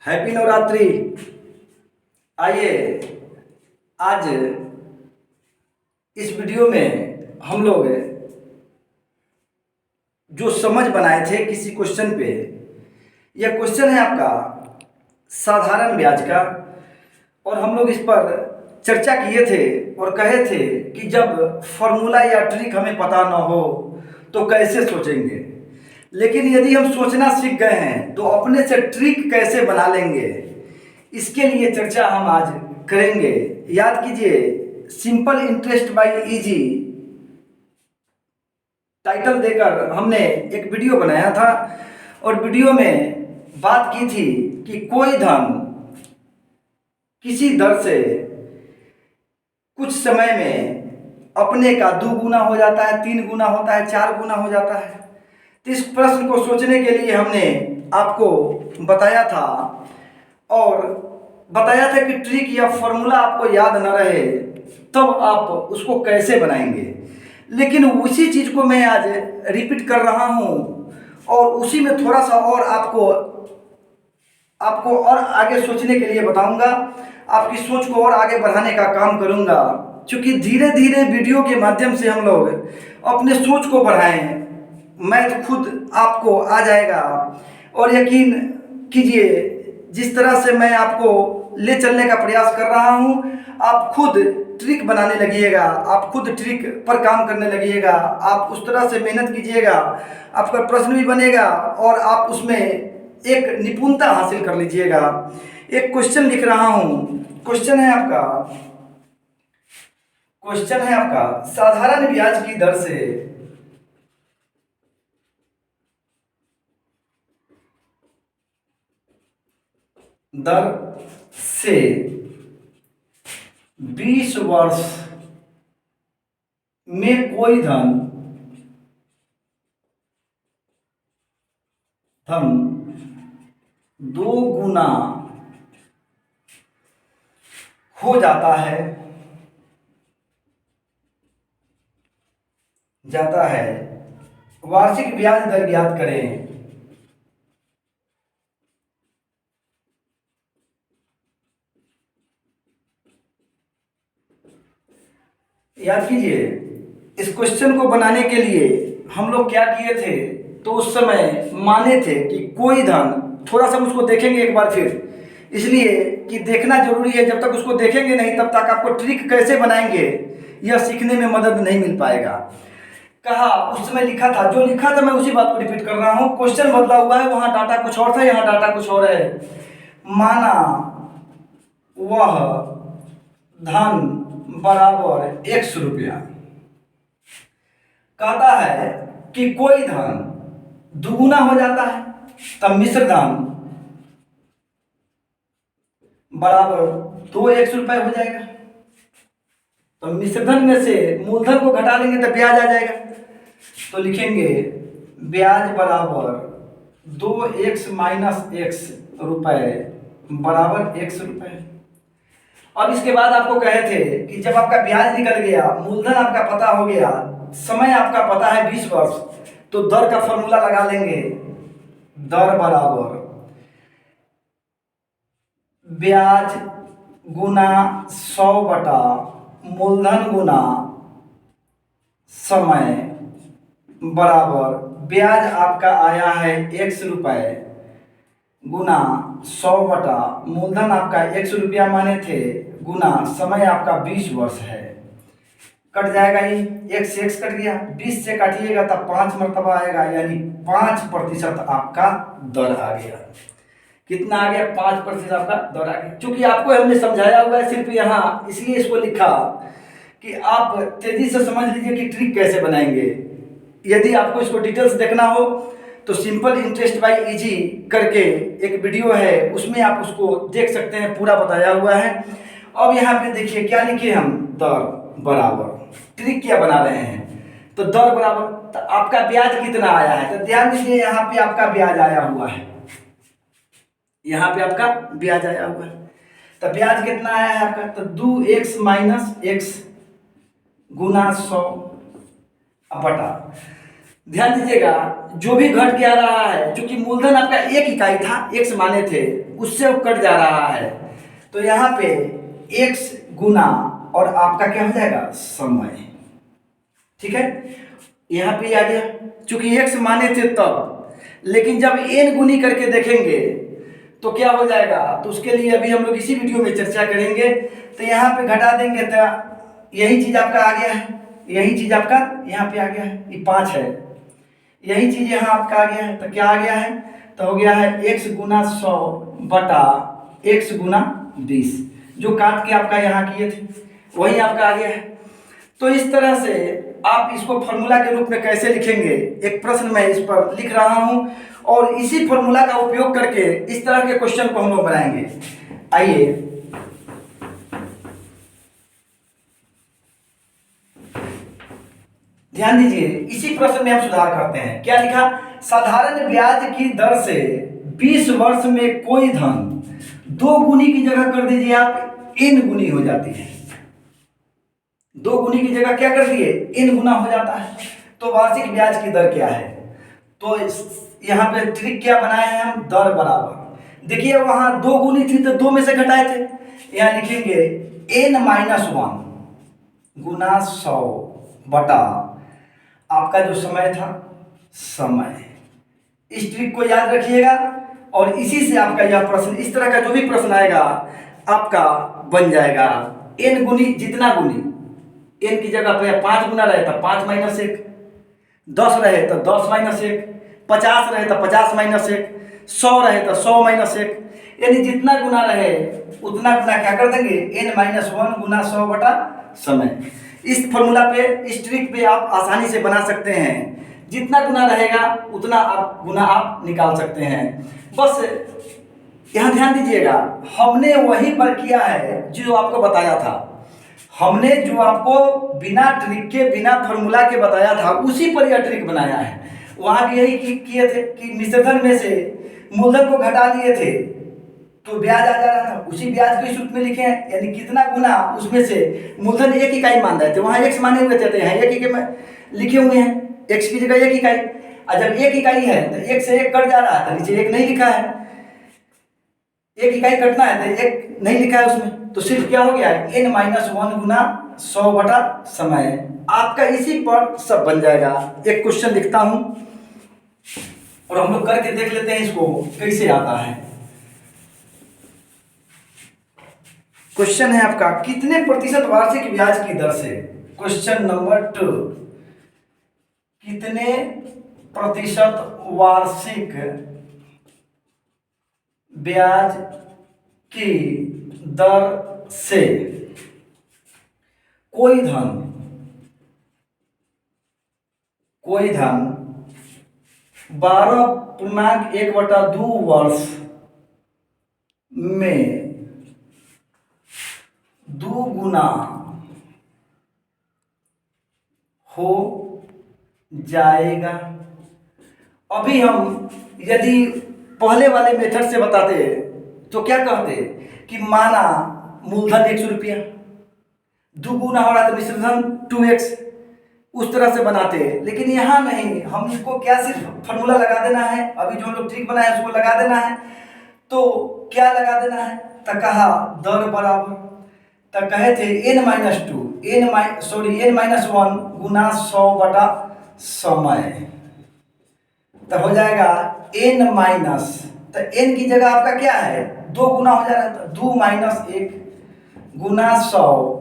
Happy Navratri. आइए आज इस वीडियो में हम लोग जो समझ बनाए थे किसी क्वेश्चन पे, यह क्वेश्चन है आपका साधारण ब्याज का, और हम लोग इस पर चर्चा किए थे और कहे थे कि जब फॉर्मूला या ट्रिक हमें पता न हो तो कैसे सोचेंगे, लेकिन यदि हम सोचना सीख गए हैं तो अपने से ट्रिक कैसे बना लेंगे, इसके लिए चर्चा हम आज करेंगे। याद कीजिए, simple interest by easy title देकर हमने एक वीडियो बनाया था और वीडियो में बात की थी कि कोई धन किसी दर से कुछ समय में अपने का 2 गुना हो जाता है, 3 गुना होता है, 4 गुना हो जाता है। तो इस प्रश्न को सोचने के लिए हमने आपको बताया था और बताया था कि ट्रिक या फॉर्मूला आपको याद न रहे तब आप उसको कैसे बनाएंगे, लेकिन उसी चीज़ को मैं आज रिपीट कर रहा हूँ और उसी में थोड़ा सा और आपको और आगे सोचने के लिए बताऊंगा, आपकी सोच को और आगे बढ़ाने का काम करूंगा। क्योंकि धीरे धीरे वीडियो के माध्यम से हम लोग अपने सोच को बढ़ाएं, मैथ खुद आपको आ जाएगा। और यकीन कीजिए, जिस तरह से मैं आपको ले चलने का प्रयास कर रहा हूं, आप खुद ट्रिक बनाने लगिएगा, आप खुद ट्रिक पर काम करने लगिएगा, आप उस तरह से मेहनत कीजिएगा, आपका प्रश्न भी बनेगा और आप उसमें एक निपुणता हासिल कर लीजिएगा। एक क्वेश्चन लिख रहा हूं, क्वेश्चन है आपका साधारण ब्याज की दर से 20 वर्ष में कोई धन 2 गुना हो जाता है, वार्षिक ब्याज दर ज्ञात करें। याद कीजिए, इस क्वेश्चन को बनाने के लिए हम लोग क्या किए थे, तो उस समय माने थे कि कोई धन, थोड़ा सा हम उसको देखेंगे एक बार फिर, इसलिए कि देखना जरूरी है। जब तक उसको देखेंगे नहीं तब तक आपको ट्रिक कैसे बनाएंगे यह सीखने में मदद नहीं मिल पाएगा। कहा उस समय लिखा था, जो लिखा था मैं उसी बात को रिपीट कर रहा हूं। क्वेश्चन बदला हुआ है, वहां डाटा कुछ और था, यहाँ डाटा कुछ और है। माना वह धन बराबर 100 रुपया, कहता है कि कोई धन दुगुना हो जाता है, तब मिश्र धन बराबर 2 रुपए हो जाएगा। तो मिश्र धन में से मूलधन को घटा लेंगे तो ब्याज आ जाएगा, तो लिखेंगे ब्याज बराबर 2x माइनस x रुपए बराबर 100 रुपए। अब इसके बाद आपको कहे थे कि जब आपका ब्याज निकल गया, मूलधन आपका पता हो गया, समय आपका पता है 20 वर्ष, तो दर का फॉर्मूला लगा लेंगे। दर बराबर ब्याज गुना 100 बटा मूलधन गुना समय बराबर ब्याज आपका आया है 100 रुपए गुना 100 बटा मूलधन आपका 100 रुपया माने थे गुना समय आपका 20 वर्ष है। कट जाएगा, ये 1 से x कट गया, 20 से काटिएगा तब 5 मरतबा आएगा, यानी 5% आपका दर आ गया। कितना आ गया? 5% आपका दर आ गया। चूंकि आपको हमने समझाया हुआ है सिर्फ यहाँ, इसलिए इसको लिखा कि आप तेजी से समझ लीजिए कि ट्रिक कैसे बनाएंगे। यदि आपको इसको डिटेल्स देखना हो तो सिंपल इंटरेस्ट बाय इजी करके एक वीडियो है, उसमें आप उसको देख सकते हैं, पूरा बताया हुआ है। अब यहाँ पे देखिए क्या लिखे हम, दर बराबर, ट्रिक क्या बना रहे हैं, तो दर बराबर, तो आपका ब्याज कितना आया है, तो ध्यान दीजिए यहाँ पे आपका ब्याज आया हुआ है, यहाँ पे आपका ब्याज आया हुआ है। तो ब्याज कितना आया है आपका, तो 2x माइनस x गुना 100 बटा ध्यान दीजिएगा, जो भी घट के आ रहा है, क्योंकि मूलधन आपका एक इकाई था, एक्स माने थे, उससे वो कट जा रहा है, तो यहाँ पे एक्स गुना और आपका क्या हो जाएगा समय। ठीक है, यहाँ पे आ गया, क्योंकि एक्स माने थे तब, लेकिन जब एन गुनी करके देखेंगे तो क्या हो जाएगा, तो उसके लिए अभी हम लोग इसी वीडियो में चर्चा करेंगे। तो यहाँ पे घटा देंगे तो यही चीज आपका आ गया है, यही चीज आपका यहाँ पे आ गया है, ये 5 है, यही चीज यहाँ आपका आ गया है, तो क्या आ गया है, तो हो गया है x गुना 100 बटा x गुना 20, जो काट के आपका यहाँ किए थे वही आपका आ गया है। तो इस तरह से आप इसको फॉर्मूला के रूप में कैसे लिखेंगे, एक प्रश्न मैं इस पर लिख रहा हूं और इसी फॉर्मूला का उपयोग करके इस तरह के क्वेश्चन को हम लोग बनाएंगे। आइए, ध्यान दीजिए, इसी प्रश्न में हम सुधार करते हैं। क्या लिखा, साधारण ब्याज की दर से 20 वर्ष में कोई धन 2 गुनी की जगह कर दीजिए आप n गुनी हो जाती है, 2 गुनी की जगह क्या कर दिए n गुना हो जाता है। तो वार्षिक ब्याज की दर क्या है, तो यहाँ पे ट्रिक क्या बनाए हैं हम, दर बराबर, देखिए वहां 2 गुनी थी तो 2 में से घटाए थे, यहाँ लिखेंगे n-1 गुना 100 बटा आपका जो समय था समय। इस ट्रिक को याद रखिएगा और इसी से आपका यह प्रश्न, इस तरह का जो भी प्रश्न आएगा आपका बन जाएगा। n गुनी, जितना गुनी n की जगह पे 5 गुना रहे तो 5 माइनस 1, 10 रहे तो 10 माइनस 1, 50 रहे तो 50 माइनस 1, 100 रहे तो 100 माइनस 1, यानी जितना गुना रहे उतना गुना क्या कर देंगे n-1 गुना 100 बटा समय। इस फॉर्मूला पे, इस ट्रिक पे आप आसानी से बना सकते हैं, जितना गुना रहेगा उतना आप गुना आप निकाल सकते हैं। बस यहाँ ध्यान दीजिएगा, हमने वही पर किया है जो आपको बताया था, हमने जो आपको बिना ट्रिक के, बिना फॉर्मूला के बताया था उसी पर यह ट्रिक बनाया है। वहां भी यही किए थे कि मिश्रधन में से मूलधन को घटा दिए थे तो ब्याज आ जा रहा था, उसी ब्याज को इस रूप में लिखे हैं, यानी कितना गुना उसमें से मूलधन एक इकाई मान रहे थे, वहां x माने हुए थे, यहाँ एक इकाई लिखे हुए हैं, x की जगह एक इकाई, और जब एक इकाई है तो एक से एक कट जा रहा है, तो नीचे एक नहीं लिखा है, एक इकाई कटना है तो एक नहीं लिखा है उसमें, तो सिर्फ क्या हो गया n-1 गुना 100 बटा समय। आपका इसी पर सब बन जाएगा। एक क्वेश्चन लिखता हूं और हम लोग करके देख लेते हैं इसको कैसे आता है। क्वेश्चन है आपका, कितने प्रतिशत वार्षिक ब्याज की दर से, क्वेश्चन नंबर 2, कितने प्रतिशत वार्षिक ब्याज की दर से कोई धन 12.1/2 वर्ष में 2 गुना हो जाएगा। अभी हम यदि पहले वाले मेथड से बताते तो क्या कहते कि माना मूलधन 100 रुपया, 2 गुना हो रहा था मिश्रधन 2x, उस तरह से बनाते, लेकिन यहाँ नहीं, हम इसको क्या सिर्फ फॉर्मूला लगा देना है, अभी जो हम लोग ट्रिक बनाए उसको लगा देना है। तो क्या लगा देना है, तो कहा दर बराबर, तो कहे थे n-1 गुना 100 बटा समय, तो हो जाएगा n माइनस, तो n की जगह आपका क्या है 2 गुना हो जा रहा है, 2 माइनस 1 गुना 100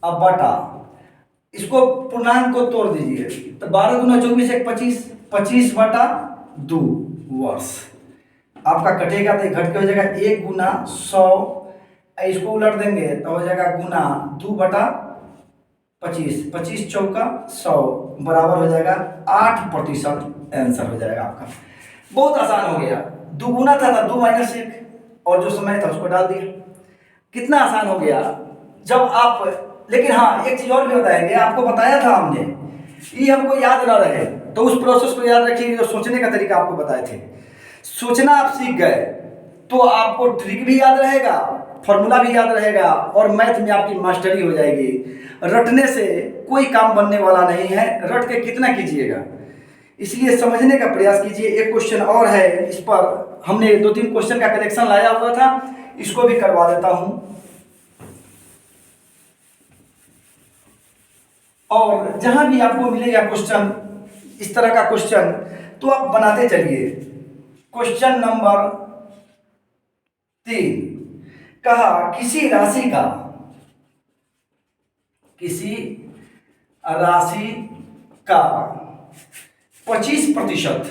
अब बटा, इसको पूर्णांक को तोड़ दीजिए तो 12 गुना 24 1 25, 25 बटा 2 वर्ष आपका कटेगा, तो घट के हो जाएगा 1 गुना 100, इसको उलट देंगे तो हो जाएगा गुना 2 बटा 25, 25 चौका 100 बराबर हो जाएगा 8% आंसर हो जाएगा आपका। बहुत आसान हो गया, 2 गुना था 2 माइनस 1 और जो समय था उसको डाल दिया, कितना आसान हो गया जब आप। लेकिन हाँ, एक चीज और भी बताएंगे, आपको बताया था हमने, ये हमको याद ना रहे तो उस प्रोसेस को याद रखिए, जो सोचने का तरीका आपको बताए थे, सोचना आप सीख गए तो आपको ट्रिक भी याद रहेगा, फॉर्मूला भी याद रहेगा और मैथ में आपकी मास्टरी हो जाएगी। रटने से कोई काम बनने वाला नहीं है, रट के कितना कीजिएगा, इसलिए समझने का प्रयास कीजिए। एक क्वेश्चन और है, इस पर हमने 2-3 क्वेश्चन का कलेक्शन लाया हुआ था, इसको भी करवा देता हूं। और जहां भी आपको मिलेगा क्वेश्चन, इस तरह का क्वेश्चन, तो आप बनाते चलिए। क्वेश्चन नंबर 3, कहा किसी राशि का 25%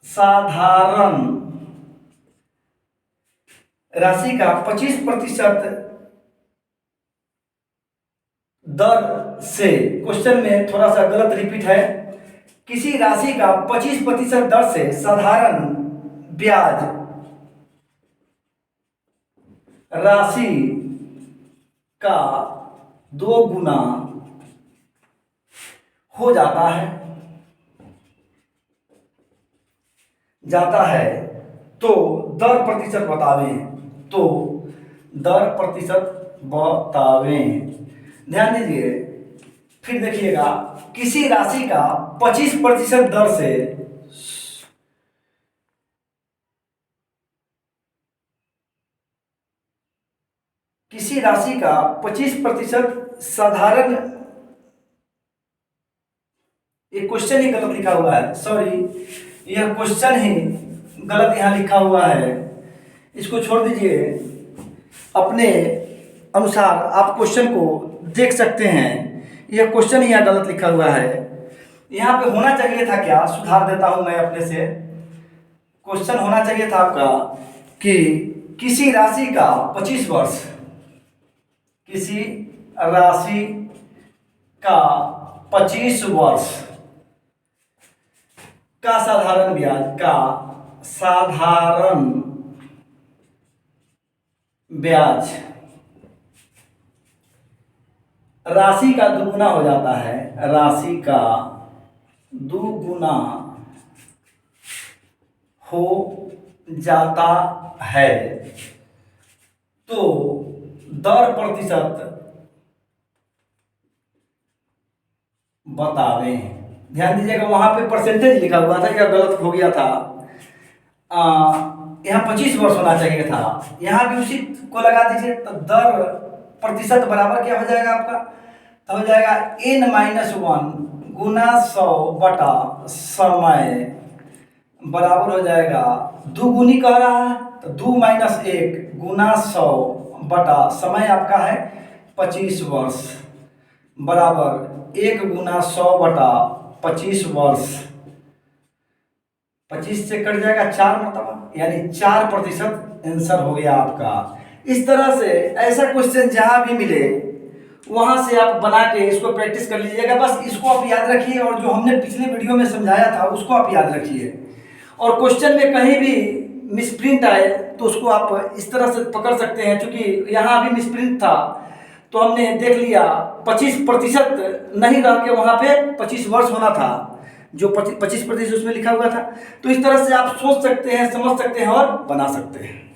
साधारण राशि का 25% दर से, क्वेश्चन में थोड़ा सा गलत रिपीट है, किसी राशि का 25% दर से साधारण ब्याज राशि का 2 गुना हो जाता है तो दर प्रतिशत बतावें। ध्यान दीजिए, फिर देखिएगा, किसी राशि का 25% दर से किसी राशि का 25% साधारण, ये क्वेश्चन ही गलत लिखा हुआ है, सॉरी, यह क्वेश्चन ही गलत यहाँ लिखा हुआ है, इसको छोड़ दीजिए। अपने अनुसार आप क्वेश्चन को देख सकते हैं, यह क्वेश्चन ही यहाँ गलत लिखा हुआ है। यहाँ पे होना चाहिए था क्या, सुधार देता हूं मैं अपने से। क्वेश्चन होना चाहिए था आपका कि किसी राशि का 25 वर्ष, किसी राशि का 25 वर्ष का साधारण ब्याज राशि का दुगुना हो जाता है, राशि का दुगुना हो जाता है तो दर प्रतिशत बतावें। ध्यान दीजिएगा, वहां पे परसेंटेज लिखा हुआ था, यह गलत हो गया था। यहाँ 25 वर्ष होना चाहिए था, यहाँ भी उसी को लगा दीजिए, तो दर प्रतिशत बराबर क्या हो जाएगा आपका, तो हो जाएगा n-1 गुना 100 बटा समय बराबर हो जाएगा, दुगुनी कह रहा है तो 2-1 गुना 100 बटा समय आपका है 25 वर्ष बराबर 1 गुना 100 बटा 25 वर्ष, 25 से कट जाएगा 4 मतलब, यानी 4% आंसर हो गया आपका। इस तरह से ऐसा क्वेश्चन जहां भी मिले वहां से आप बना के इसको प्रैक्टिस कर लीजिएगा। बस इसको आप याद रखिए, और जो हमने पिछले वीडियो में समझाया था उसको आप याद रखिए। और क्वेश्चन में कहीं भी मिसप्रिंट आए तो उसको आप इस तरह से पकड़ सकते हैं, क्योंकि यहाँ भी मिसप्रिंट था तो हमने देख लिया 25% नहीं रह के वहाँ पे 25 वर्ष होना था, जो 25% उसमें लिखा हुआ था। तो इस तरह से आप सोच सकते हैं, समझ सकते हैं और बना सकते हैं।